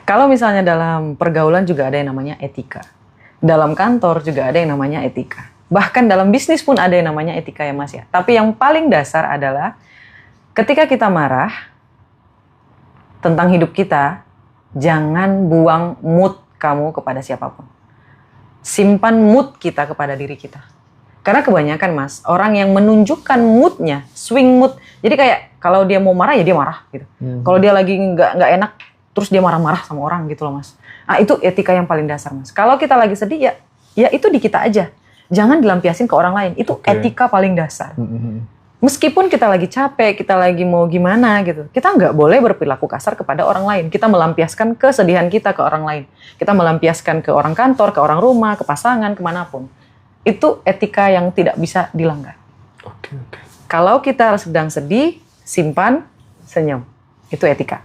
Kalau misalnya dalam pergaulan juga ada yang namanya etika. Dalam kantor juga ada yang namanya etika. Bahkan dalam bisnis pun ada yang namanya etika ya Mas ya. Tapi yang paling dasar adalah ketika kita marah tentang hidup kita, jangan buang mood kamu kepada siapapun. Simpan mood kita kepada diri kita. Karena kebanyakan Mas, orang yang menunjukkan moodnya, swing mood. Jadi kayak kalau dia mau marah ya dia marah gitu. Kalau dia lagi nggak enak, terus dia marah-marah sama orang gitu loh Mas. Nah itu etika yang paling dasar Mas. Kalau kita lagi sedih ya itu di kita aja. Jangan dilampiasin ke orang lain. Itu etika paling dasar. Meskipun kita lagi capek, kita lagi mau gimana gitu, kita nggak boleh berperilaku kasar kepada orang lain. Kita melampiaskan kesedihan kita ke orang lain. Kita melampiaskan ke orang kantor, ke orang rumah, ke pasangan, kemanapun. Itu etika yang tidak bisa dilanggar. Kalau kita sedang sedih, simpan, senyum. Itu etika.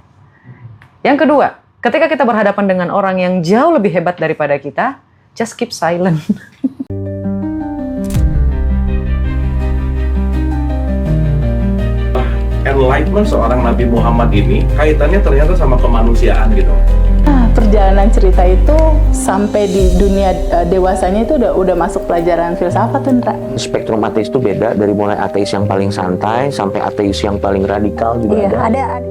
Yang kedua, ketika kita berhadapan dengan orang yang jauh lebih hebat daripada kita, just keep silent. Enlightenment seorang Nabi Muhammad ini kaitannya ternyata sama kemanusiaan gitu. Nah, perjalanan cerita itu sampai di dunia dewasanya itu udah masuk pelajaran filsafat tuh, Ndra. Spektrum ateis itu beda dari mulai ateis yang paling santai sampai ateis yang paling radikal juga ada.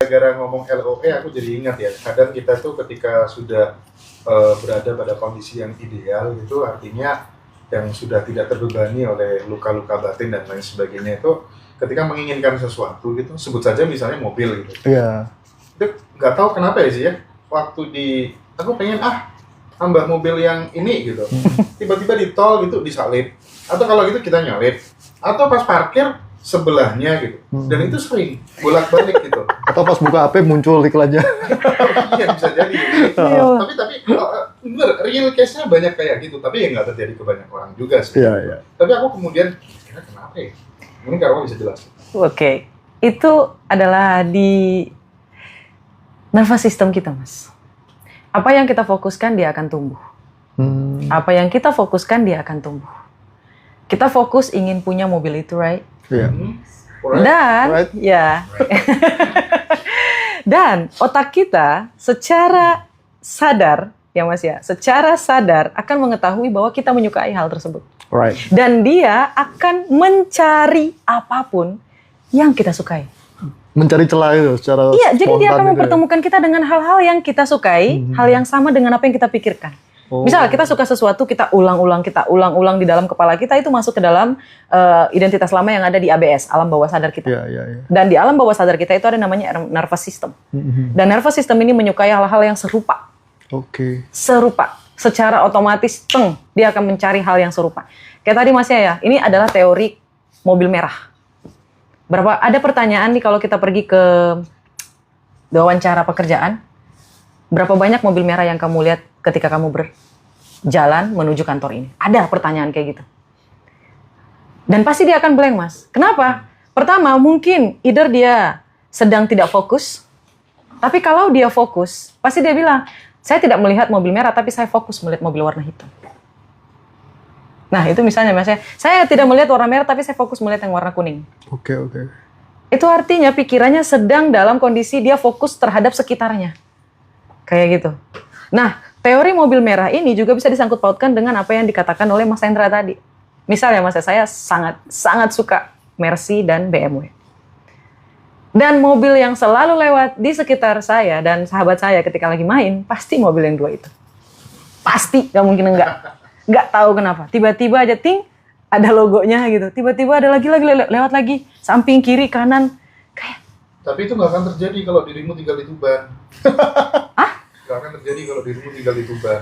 Gara-gara ngomong LOE aku jadi ingat ya, kadang kita tuh ketika sudah berada pada kondisi yang ideal itu artinya yang sudah tidak terbebani oleh luka-luka batin dan lain sebagainya itu ketika menginginkan sesuatu gitu, sebut saja misalnya mobil gitu. Iya. Itu nggak tahu kenapa ya sih ya, waktu aku pengen tambah mobil yang ini gitu, tiba-tiba di tol gitu disalip, atau kalau gitu kita nyalip, atau pas parkir sebelahnya gitu, dan itu sering bolak-balik gitu. Atau pas buka HP muncul iklannya. Iya bisa jadi. Tapi bener real case-nya banyak kayak gitu, tapi ya nggak terjadi ke banyak orang juga sih. Iya. Tapi aku kemudian kira kenapa ya? Mungkin Karma bisa jelas. Oke, itu adalah di nervous system kita Mas. Apa yang kita fokuskan dia akan tumbuh. Apa yang kita fokuskan dia akan tumbuh. Kita fokus ingin punya mobil itu, right? Iya. Dan ya. Dan otak kita secara sadar ya Mas ya, secara sadar akan mengetahui bahwa kita menyukai hal tersebut. Right. Dan dia akan mencari apapun yang kita sukai. Mencari celah itu secara Iya, jadi dia akan gitu mempertemukan kita dengan hal-hal yang kita sukai, hal yang sama dengan apa yang kita pikirkan. Misal kita suka sesuatu, kita ulang-ulang di dalam kepala kita, itu masuk ke dalam identitas lama yang ada di ABS, alam bawah sadar kita. Iya. Dan di alam bawah sadar kita itu ada namanya nervous system. Dan nervous system ini menyukai hal-hal yang serupa. Serupa. Secara otomatis, dia akan mencari hal yang serupa. Kayak tadi Mas ya, ini adalah teori mobil merah. Ada pertanyaan nih kalau kita pergi ke wawancara pekerjaan, berapa banyak mobil merah yang kamu lihat ketika kamu berjalan menuju kantor ini? Ada pertanyaan kayak gitu. Dan pasti dia akan blank Mas. Kenapa? Pertama, mungkin either dia sedang tidak fokus, tapi kalau dia fokus, pasti dia bilang, saya tidak melihat mobil merah, tapi saya fokus melihat mobil warna hitam. Nah, itu misalnya Mas, saya tidak melihat warna merah, tapi saya fokus melihat yang warna kuning. Oke. Itu artinya pikirannya sedang dalam kondisi dia fokus terhadap sekitarnya. Kayak gitu. Nah, teori mobil merah ini juga bisa disangkut pautkan dengan apa yang dikatakan oleh Mas Hendra tadi. Misalnya Mas, saya sangat suka Mercy dan BMW. Dan mobil yang selalu lewat di sekitar saya dan sahabat saya ketika lagi main, pasti mobil yang dua itu. Pasti, gak mungkin enggak. Nggak tahu kenapa, tiba-tiba aja ada logonya gitu, tiba-tiba ada lagi lewat lagi, samping kiri kanan, kayak. Tapi itu nggak akan terjadi kalau dirimu tinggal di Tuban. Nggak akan terjadi kalau dirimu tinggal di Tuban.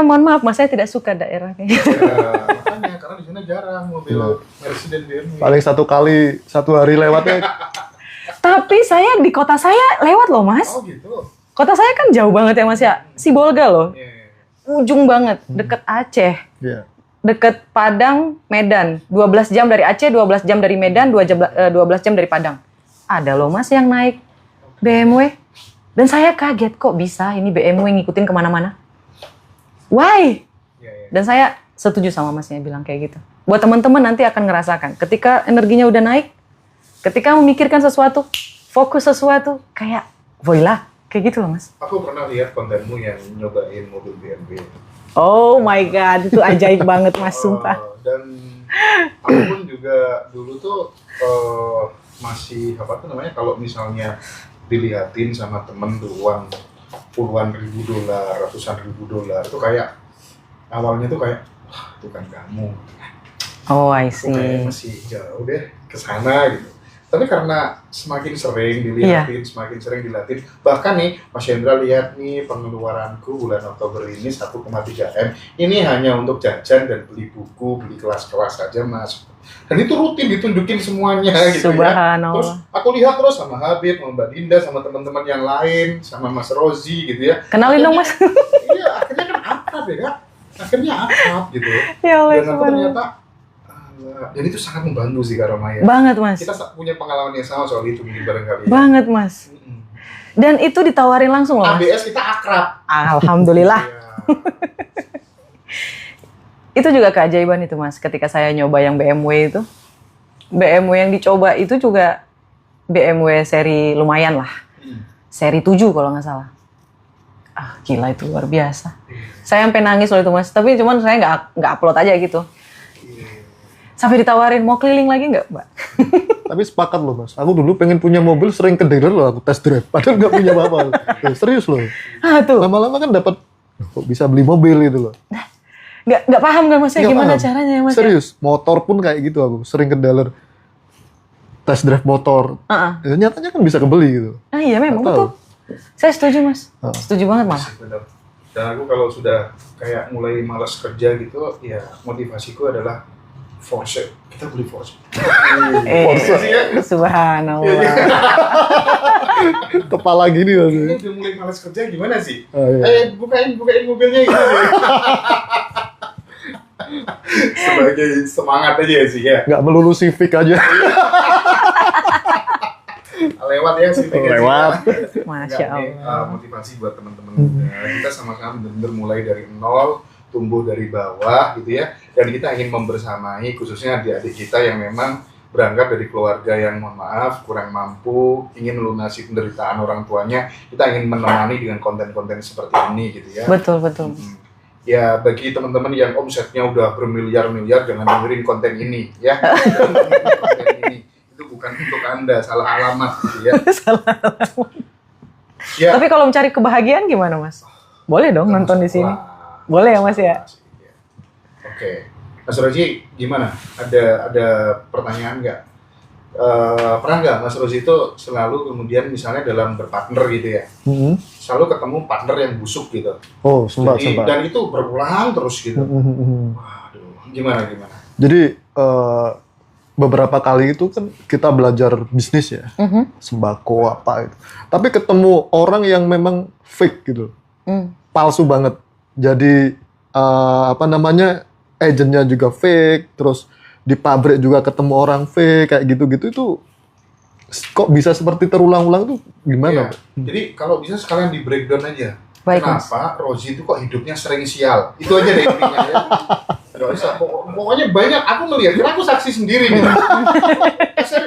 Mohon maaf Mas, saya tidak suka daerah kayak gitu. Ya, makanya karena di sana jarang mobil Mercy dan BMW. Paling satu hari lewatnya. Tapi saya di kota saya lewat loh Mas. Oh gitu. Kota saya kan jauh banget ya Mas ya, Sibolga loh. Ujung banget, deket Aceh, deket Padang, Medan, 12 jam dari Aceh, 12 jam dari Medan, 12 jam dari Padang. Ada loh Mas yang naik BMW, dan saya kaget kok bisa ini BMW ngikutin kemana-mana. Why? Dan saya setuju sama masnya bilang kayak gitu. Buat teman-teman nanti akan ngerasakan ketika energinya udah naik, ketika memikirkan sesuatu, fokus sesuatu, kayak voila, kayak gitu loh mas. Aku pernah lihat kontenmu yang nyobain mobil BMW. Oh my god, itu ajaib banget mas, sumpah. Dan aku pun juga dulu tuh masih apa tuh namanya, kalau misalnya dilihatin sama temen tuh uang puluhan ribu dolar, ratusan ribu dolar, itu kayak awalnya tuh kayak wah itu kan kamu. Oh I Aku kayak see. masih jauh deh ke sana gitu. Tapi karena semakin sering dilihatin, semakin sering dilihatin, bahkan nih Mas Hendra lihat nih pengeluaranku bulan Oktober ini 1,3 M. Ini hanya untuk jajan dan beli buku, beli kelas-kelas saja Mas. Dan itu rutin ditunjukin semuanya gitu ya. Subhanallah. Terus aku lihat terus sama Habib, sama Mbak Dinda, sama teman-teman yang lain, sama Mas Rozi gitu ya. Kenalin dong mas. Iya, akhirnya kan akrab ya Kak. Akhirnya akrab gitu. Ya Allah, Dan aku subhanallah. ternyata dan itu sangat membantu sih Kak Romaya. Banget mas. Kita punya pengalaman yang sama soal itu mungkin barangkali. Banget mas. Mm-mm. Dan itu ditawarin langsung loh mas. ABS kita akrab. Alhamdulillah. Iya. Itu juga keajaiban itu mas, ketika saya nyoba yang BMW itu. BMW yang dicoba itu juga BMW seri lumayan lah. Seri 7 kalau nggak salah. Ah gila itu luar biasa. Saya sampai nangis loh itu mas, tapi cuman saya nggak upload aja gitu. Sampai ditawarin, mau keliling lagi nggak mbak? Tapi sepakat loh mas. Aku dulu pengen punya mobil, sering ke dealer loh aku test drive. Padahal nggak punya apa-apa. Serius loh. Ah tuh, Lama-lama kan dapat kok bisa beli mobil gitu loh. nggak paham kan mas ya Nggak gimana paham. caranya ya mas? Serius, motor pun kayak gitu aku. Sering ke dealer test drive motor. Ya, nyatanya kan bisa kebeli gitu. Ah iya memang Nggak tahu. betul. Saya setuju mas, setuju banget malah. Benar. Dan aku kalau sudah kayak mulai malas kerja gitu, ya motivasiku adalah Porsche. Kita beli Porsche. Subhanallah. Kepala gini Ini maksudnya. udah mulai malas kerja gimana sih? Oh, iya. Bukain mobilnya gitu. Sebagai semangat aja sih ya. Nggak melulu Civic aja. Lewat ya sih. Lewat. Masya Allah. Motivasi buat teman-teman muda. Kita sama-sama benar-benar mulai dari nol, tumbuh dari bawah gitu ya. Dan kita ingin membersamai khususnya adik-adik kita yang memang berangkat dari keluarga yang mohon maaf kurang mampu, ingin melunasi penderitaan orang tuanya. Kita ingin menemani dengan konten-konten seperti ini gitu ya. Betul betul. Ya bagi teman-teman yang omsetnya udah bermiliar-miliar, jangan dengerin konten ini ya. Jangan dengerin konten ini. Itu bukan untuk Anda, salah alamat gitu ya. Ya. Tapi kalau mencari kebahagiaan gimana mas? Boleh dong nonton di sini. Boleh ya mas ya? Oke. Mas Roji gimana? Ada pertanyaan nggak? Pernah nggak Mas Roji itu selalu kemudian misalnya dalam berpartner gitu ya, selalu ketemu partner yang busuk gitu. Oh, sempat. Dan itu berulang terus gitu. Waduh, gimana? Jadi beberapa kali itu kan kita belajar bisnis ya, sembako apa itu. Tapi ketemu orang yang memang fake gitu, palsu banget. Jadi agennya juga fake, terus di pabrik juga ketemu orang fake kayak gitu-gitu itu kok bisa seperti terulang-ulang tuh gimana? Iya. Jadi kalau bisa sekalian di breakdown aja. Baik, Mas. Kenapa Rozi itu kok hidupnya sering sial? Itu aja deh intinya ya. Gak usah, pokoknya banyak aku melihat, karena aku saksi sendiri gitu.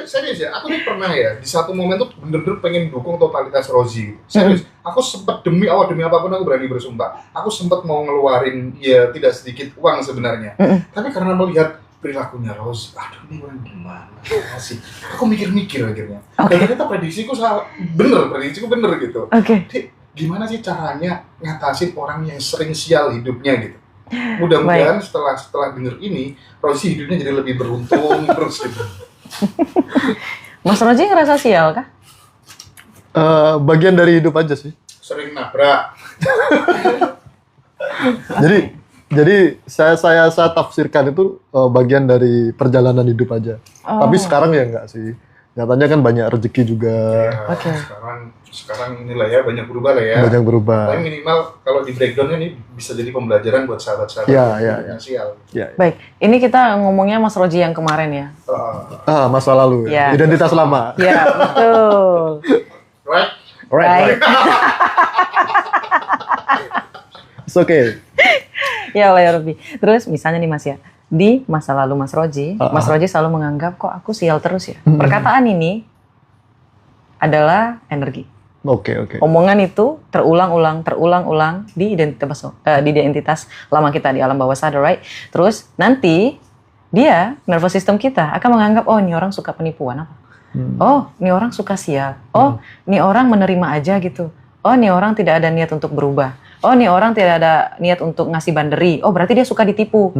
Serius ya, aku nih pernah ya di satu momen tuh bener-bener pengen dukung totalitas Rozi. Serius, aku sempat demi apapun aku berani bersumpah. Aku sempat mau ngeluarin ya tidak sedikit uang sebenarnya. Tapi karena melihat perilakunya Rose, aduh ini orang gimana sih? Aku mikir-mikir akhirnya. Dan ternyata prediksiku bener gitu. Oke. Jadi, gimana sih caranya ngatasin orang yang sering sial hidupnya gitu? Mudah-mudahan setelah denger ini, Rosie hidupnya jadi lebih beruntung terus gitu. Mas Roji ngerasa sial kah? Bagian dari hidup aja sih. Sering nabrak. Jadi saya tafsirkan itu bagian dari perjalanan hidup aja. Tapi sekarang ya enggak sih. Nyatanya kan banyak rezeki juga. Ya, Oke. Sekarang inilah ya banyak berubah lah ya. Banyak berubah. Tapi minimal kalau di breakdownnya ini bisa jadi pembelajaran buat sahabat-sahabat Ya. sial. Ya. Baik, ini kita ngomongnya Mas Roji yang kemarin ya. Masa lalu ya. Ya. Identitas lama. Ya, betul. Right? Right. It's okay. Ya Allah ya Rabbi. Terus misalnya nih Mas ya, di masa lalu Mas Roji, Mas Roji selalu menganggap kok aku sial terus ya. Perkataan ini adalah energi. Oke. Omongan itu terulang-ulang di identitas lama kita di alam bawah sadar, right? Terus nanti dia, nervous system kita akan menganggap, oh ini orang suka penipuan apa? Oh ini orang suka sial. Oh ini orang menerima aja gitu. Oh ini orang tidak ada niat untuk berubah. Oh ini orang tidak ada niat untuk ngasih banderi. Oh berarti dia suka ditipu.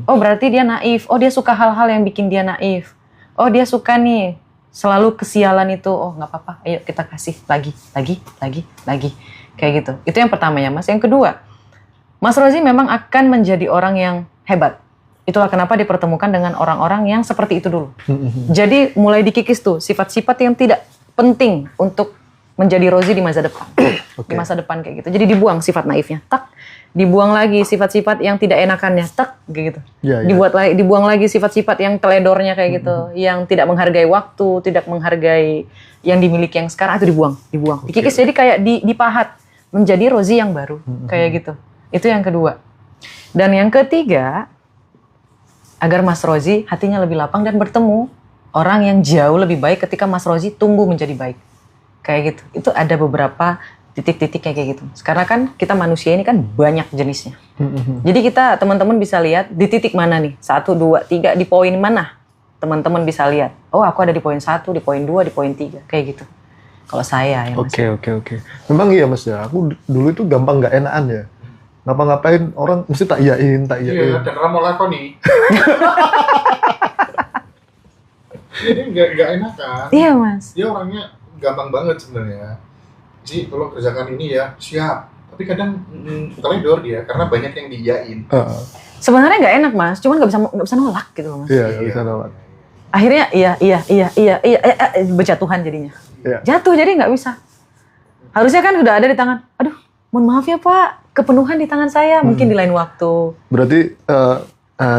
Oh berarti dia naif. Oh dia suka hal-hal yang bikin dia naif. Oh dia suka nih selalu kesialan itu. Oh nggak apa-apa, ayo kita kasih lagi, kayak gitu. Itu yang pertama ya Mas. Yang kedua, Mas Rozi memang akan menjadi orang yang hebat. Itulah kenapa dipertemukan dengan orang-orang yang seperti itu dulu. Jadi mulai dikikis tuh sifat-sifat yang tidak penting untuk menjadi Rozi di masa depan. Di masa depan kayak gitu. Jadi dibuang sifat naifnya, tak. Dibuang lagi sifat-sifat yang tidak enakannya, tak, kayak gitu. Dibuang lagi sifat-sifat yang teledornya kayak gitu, yang tidak menghargai waktu, tidak menghargai yang dimiliki yang sekarang, itu dibuang. Dikikis jadi kayak dipahat menjadi Rozi yang baru, kayak gitu. Itu yang kedua. Dan yang ketiga, agar Mas Rozi hatinya lebih lapang dan bertemu orang yang jauh lebih baik ketika Mas Rozi tumbuh menjadi baik. Kayak gitu. Itu ada beberapa titik-titik kayak gitu. Karena kan kita manusia ini kan banyak jenisnya. Jadi kita teman-teman bisa lihat di titik mana nih. 1, 2, 3 di poin mana teman-teman bisa lihat. Oh aku ada di poin 1, di poin 2, di poin 3. Kayak gitu. Kalau saya ya Mas. Oke. Memang iya Mas ya. Aku dulu itu gampang gak enakan ya. Ngapa-ngapain orang mesti tak iyain. Iya, dan mau lakoni. Ini nggak enakan. Iya Mas. Dia orangnya gampang banget sebenarnya. Ji, kalau kerjakan ini ya, siap. Tapi kadang teledor dia, karena banyak yang diiyain. Sebenarnya nggak enak Mas, cuman nggak bisa nolak gitu loh Mas. Iya, nggak bisa nolak. Akhirnya iya, berjatuhan jadinya. Iya. Jatuh jadi nggak bisa. Harusnya kan udah ada di tangan. Aduh, mohon maaf ya Pak, kepenuhan di tangan saya. Mungkin di lain waktu. Berarti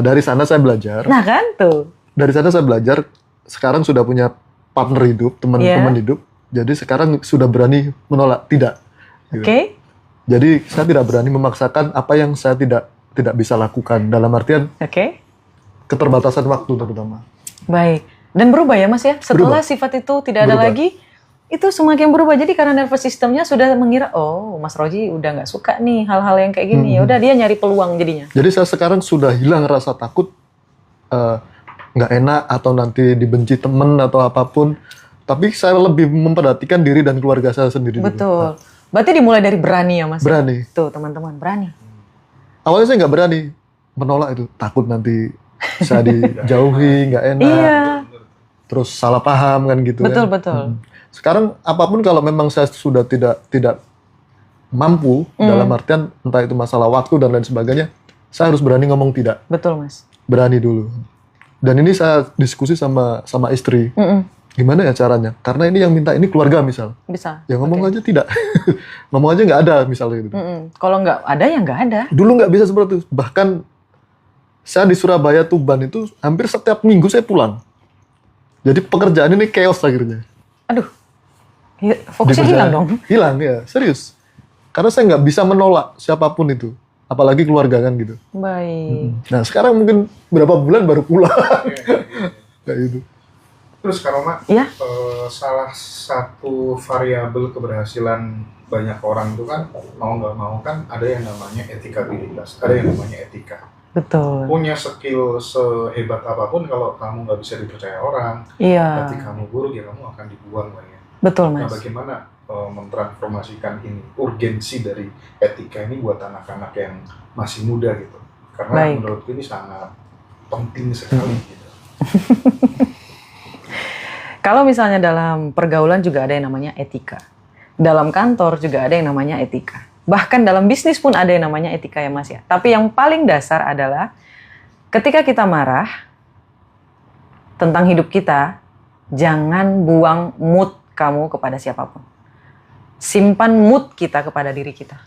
dari sana saya belajar. Nah kan tuh. Dari sana saya belajar. Sekarang sudah punya partner hidup, teman-teman hidup. Jadi sekarang sudah berani menolak tidak. Gitu. Oke. Jadi saya tidak berani memaksakan apa yang saya tidak bisa lakukan. Dalam artian keterbatasan waktu terutama. Baik. Dan berubah ya Mas ya. Setelah sifat itu tidak ada lagi, itu semakin berubah. Jadi karena nervous systemnya sudah mengira, oh Mas Roji udah nggak suka nih hal-hal yang kayak gini. Ya udah dia nyari peluang jadinya. Jadi saya sekarang sudah hilang rasa takut nggak enak atau nanti dibenci temen atau apapun. Tapi saya lebih memperhatikan diri dan keluarga saya sendiri. Betul. Berarti dimulai dari berani ya Mas? Berani. Tuh teman-teman, berani. Awalnya saya nggak berani menolak itu. Takut nanti saya dijauhi, nggak enak. Iya. Terus salah paham kan gitu. Betul. Sekarang apapun kalau memang saya sudah tidak mampu, dalam artian entah itu masalah waktu dan lain sebagainya, saya harus berani ngomong tidak. Betul Mas. Berani dulu. Dan ini saya diskusi sama istri. Gimana ya caranya? Karena ini yang minta ini keluarga misal. Bisa. Ya ngomong aja tidak. Ngomong aja nggak ada misalnya gitu. Kalau nggak ada ya nggak ada. Dulu nggak bisa seperti itu. Bahkan saya di Surabaya, Tuban itu hampir setiap minggu saya pulang. Jadi pekerjaan ini chaos akhirnya. Aduh. Fokusnya hilang dong. Hilang ya, serius. Karena saya nggak bisa menolak siapapun itu. Apalagi keluarga kan gitu. Baik. Nah sekarang mungkin berapa bulan baru pulang. Kayak gitu. Terus Karoma, salah satu variabel keberhasilan banyak orang itu kan mau nggak mau kan ada yang namanya etikabilitas, ada yang namanya etika. Betul. Punya skill sehebat apapun kalau kamu nggak bisa dipercaya orang, berarti kamu buruk ya kamu akan dibuang banyak. Betul Mas. Nah bagaimana mentransformasikan ini urgensi dari etika ini buat anak-anak yang masih muda gitu? Karena menurutku ini sangat penting sekali gitu. Kalau misalnya dalam pergaulan juga ada yang namanya etika. Dalam kantor juga ada yang namanya etika. Bahkan dalam bisnis pun ada yang namanya etika ya Mas ya. Tapi yang paling dasar adalah ketika kita marah tentang hidup kita, jangan buang mood kamu kepada siapapun. Simpan mood kita kepada diri kita.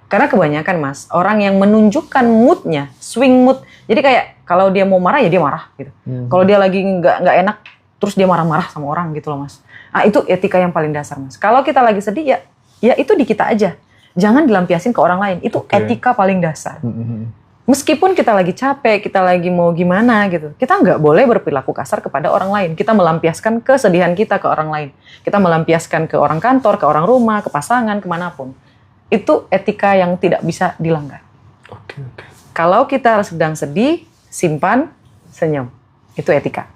Karena kebanyakan Mas, orang yang menunjukkan moodnya, swing mood. Jadi kayak kalau dia mau marah ya dia marah gitu. Kalau dia lagi nggak enak, terus dia marah-marah sama orang gitu loh Mas. Nah itu etika yang paling dasar Mas. Kalau kita lagi sedih ya itu di kita aja. jangan dilampiasin ke orang lain. Itu etika paling dasar. Meskipun kita lagi capek, kita lagi mau gimana gitu, kita nggak boleh berperilaku kasar kepada orang lain. Kita melampiaskan kesedihan kita ke orang lain. Kita melampiaskan ke orang kantor, ke orang rumah, ke pasangan, kemanapun. Itu etika yang tidak bisa dilanggar. Kalau kita sedang sedih, simpan, senyum. Itu etika.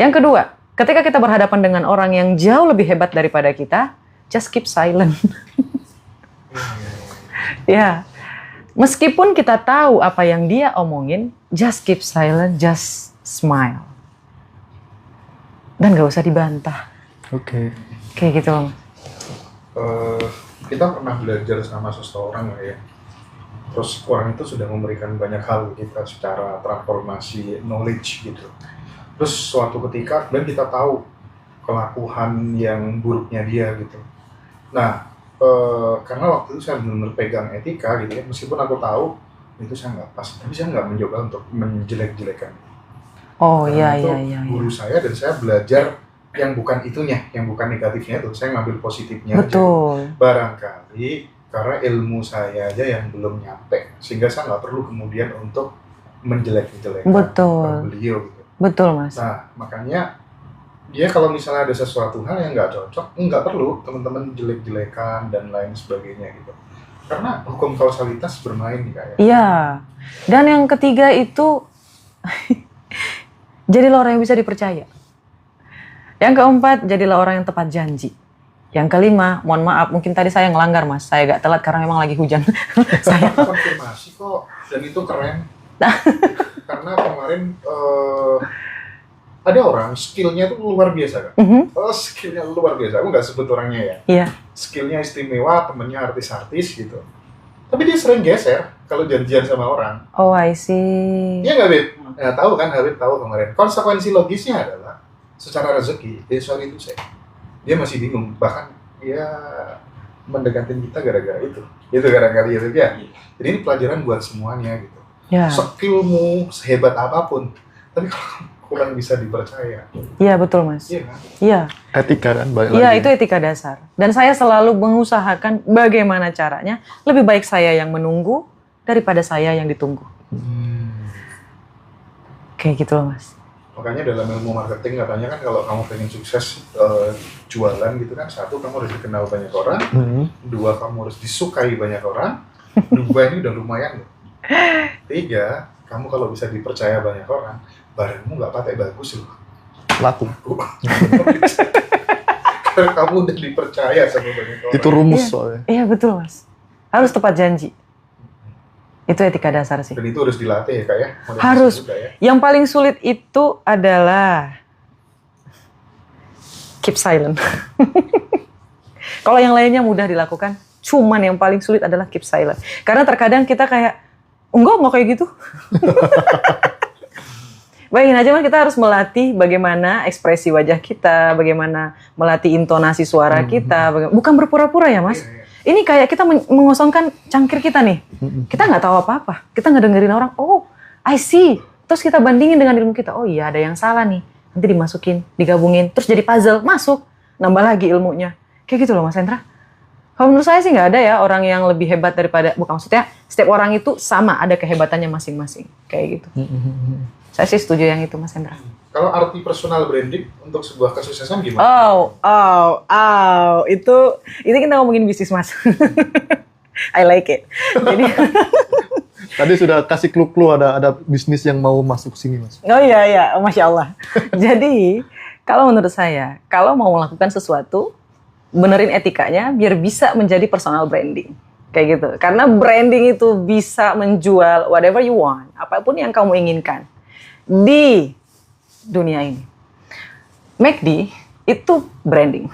Yang kedua, ketika kita berhadapan dengan orang yang jauh lebih hebat daripada kita, just keep silent. Ya. Meskipun kita tahu apa yang dia omongin, just keep silent, just smile. Dan gak usah dibantah. Kayak gitu loh. Kita pernah belajar sama seseorang ya. Terus orang itu sudah memberikan banyak hal kita secara transformasi knowledge gitu. Terus suatu ketika kemudian kita tahu kelakuan yang buruknya dia gitu. Nah, karena waktu itu saya benar-benar pegang etika gitu ya, meskipun aku tahu itu saya nggak pas, tapi saya nggak mencoba untuk menjelek-jelekan. Oh iya. Iya. Guru saya dan saya belajar yang bukan itunya, yang bukan negatifnya itu, saya ngambil positifnya Betul. aja. Barangkali karena ilmu saya aja yang belum nyampe, sehingga saya nggak perlu kemudian untuk menjelek-jelekan beliau gitu. Betul, Mas. Nah, makanya dia kalau misalnya ada sesuatu hal yang nggak cocok, nggak perlu teman-teman jelek-jelekan dan lain sebagainya gitu. Karena hukum kausalitas bermain nih kayak. Iya. Dan yang ketiga itu jadilah orang yang bisa dipercaya. Yang keempat, jadilah orang yang tepat janji. Yang kelima, mohon maaf, mungkin tadi saya ngelanggar, Mas. Saya agak telat karena memang lagi hujan. Saya konfirmasi kok, dan itu keren. Karena kemarin ada orang skillnya tuh luar biasa kan? Skillnya luar biasa. Aku nggak sebut orangnya ya. Iya. Skillnya istimewa, temennya artis-artis gitu. Tapi dia sering geser kalau janjian sama orang. Oh, I see. Iya nggak, Beb? Nah, tahu kan, Habib tahu kemarin. Konsekuensi logisnya adalah secara rezeki, soal itu saya. Dia masih bingung. Bahkan ya mendekatin kita gara-gara itu. Itu gara-gara itu ya. Jadi ini pelajaran buat semuanya gitu. Ya. Skillmu sehebat apapun, tapi kalau kurang bisa dipercaya. Iya, betul, Mas. Iya kan? Iya. Etika kan, balik Iya, lagi. itu etika dasar. Dan saya selalu mengusahakan bagaimana caranya. Lebih baik saya yang menunggu daripada saya yang ditunggu. Kayak gitu loh, Mas. Makanya dalam ilmu marketing katanya kan kalau kamu pengen sukses jualan gitu kan, satu kamu harus dikenal banyak orang, dua kamu harus disukai banyak orang, dua ini udah lumayan loh. Tiga, kamu kalau bisa dipercaya banyak orang, barangmu nggak pakai bagus loh. Laku. Karena kamu udah dipercaya sama banyak orang. Itu rumus soalnya. Iya, betul, Mas. Harus tepat janji. Itu etika dasar sih. Dan itu harus dilatih ya Kak ya? Harus. Juga, ya? Yang paling sulit itu adalah keep silent. Kalau yang lainnya mudah dilakukan, cuman yang paling sulit adalah keep silent. Karena terkadang kita kayak, enggak kayak gitu. Bayangin aja, Mas, kita harus melatih bagaimana ekspresi wajah kita, bagaimana melatih intonasi suara kita. Bukan berpura-pura ya, Mas. Ini kayak kita mengosongkan cangkir kita nih. Kita nggak tahu apa-apa. Kita ngedengerin orang, oh, I see. Terus kita bandingin dengan ilmu kita. Oh iya, ada yang salah nih. Nanti dimasukin, digabungin. Terus jadi puzzle, masuk. Nambah lagi ilmunya. Kayak gitu loh, Mas Hendra. Kalau menurut saya sih nggak ada ya orang yang lebih hebat daripada, bukan maksudnya setiap orang itu sama, ada kehebatannya masing-masing. Kayak gitu. Saya sih setuju yang itu, Mas Hendra. Kalau arti personal branding untuk sebuah kesuksesan gimana? Itu kita ngomongin bisnis, Mas. I like it. Jadi, Tadi sudah kasih clue-clue ada bisnis yang mau masuk sini, Mas. oh iya, Masya Allah. Jadi, kalau menurut saya, kalau mau melakukan sesuatu, benerin etikanya biar bisa menjadi personal branding. Kayak gitu. Karena branding itu bisa menjual whatever you want, apapun yang kamu inginkan di dunia ini. McD itu branding.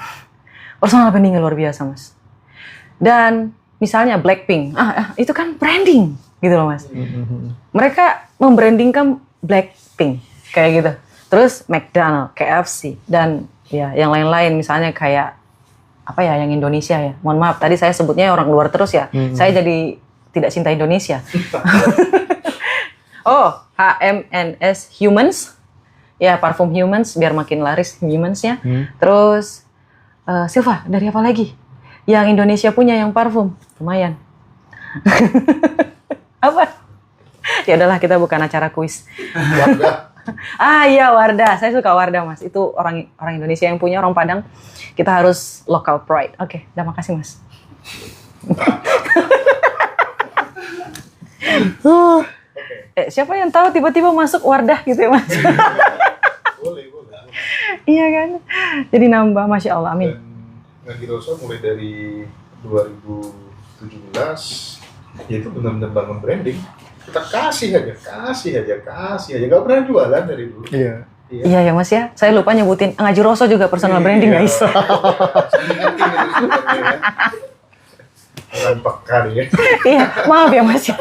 Personal brandingnya luar biasa, Mas. Dan misalnya Blackpink, itu kan branding, gitu loh, Mas. Mereka membrandingkan Blackpink, kayak gitu. Terus McDonald, KFC, dan ya yang lain-lain, misalnya kayak apa ya, yang Indonesia ya. Mohon maaf, tadi saya sebutnya orang luar terus ya. Saya jadi tidak cinta Indonesia. Oh, HMNS Humans. Ya, parfum Humans biar makin laris Humans-nya. Terus Silva, dari apa lagi? yang Indonesia punya yang parfum? Lumayan. Apa? Ya udahlah, kita bukan acara kuis. Wardah. Iya, Wardah. Saya suka Wardah, Mas. Itu orang Indonesia yang punya, orang Padang. Kita harus local pride. Oke, udah, makasih, Mas. Siapa yang tahu tiba-tiba masuk Wardah gitu ya, Mas? Boleh. Iya kan? Jadi nambah, Masya Allah, amin. Dan Ngagi Rosa mulai dari 2017, yaitu benar-benar bangun branding. Kita kasih aja. Gak pernah jualan dari dulu. Iya. Iya ya, Mas ya. Saya lupa nyebutin Ngaji Roso juga personal branding, guys. Orang peka nih ya. Iya, maaf ya, Mas ya.